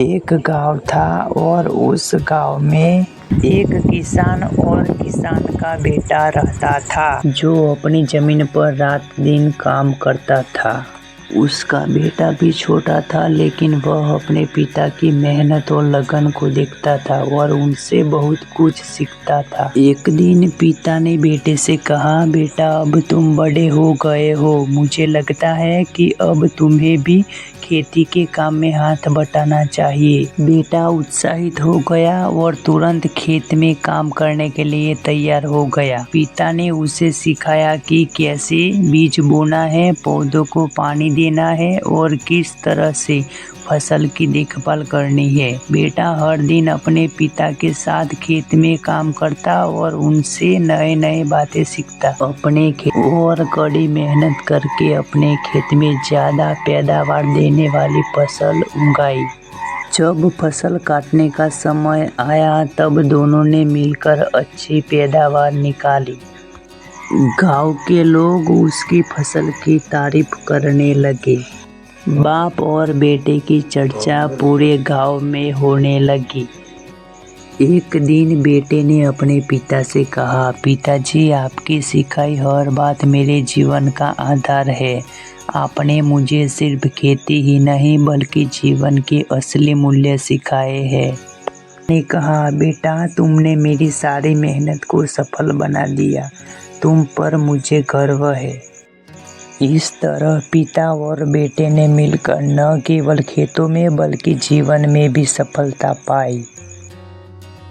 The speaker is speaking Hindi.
एक गांव था और उस गांव में एक किसान और किसान का बेटा रहता था जो अपनी जमीन पर रात दिन काम करता था। उसका बेटा भी छोटा था लेकिन वह अपने पिता की मेहनत और लगन को देखता था और उनसे बहुत कुछ सीखता था। एक दिन पिता ने बेटे से कहा, बेटा अब तुम बड़े हो गए हो, मुझे लगता है कि अब तुम्हें भी खेती के काम में हाथ बटाना चाहिए। बेटा उत्साहित हो गया और तुरंत खेत में काम करने के लिए तैयार हो गया। पिता ने उसे सिखाया कि कैसे बीज बोना है, पौधों को पानी देना है और किस तरह से फसल की देखभाल करनी है। बेटा हर दिन अपने पिता के साथ खेत में काम करता और उनसे नए नए बातें सीखता। अपने खेत और कड़ी मेहनत करके अपने खेत में ज्यादा पैदावार देने वाली फसल उगाई। जब फसल काटने का समय आया तब दोनों ने मिलकर अच्छी पैदावार निकाली। गांव के लोग उसकी फसल की तारीफ करने लगे। बाप और बेटे की चर्चा पूरे गांव में होने लगी। एक दिन बेटे ने अपने पिता से कहा, पिताजी आपकी सिखाई हर बात मेरे जीवन का आधार है। आपने मुझे सिर्फ खेती ही नहीं बल्कि जीवन के असली मूल्य सिखाए हैं। ने कहा, बेटा तुमने मेरी सारी मेहनत को सफल बना दिया, तुम पर मुझे गर्व है। इस तरह पिता और बेटे ने मिलकर न केवल खेतों में बल्कि जीवन में भी सफलता पाई।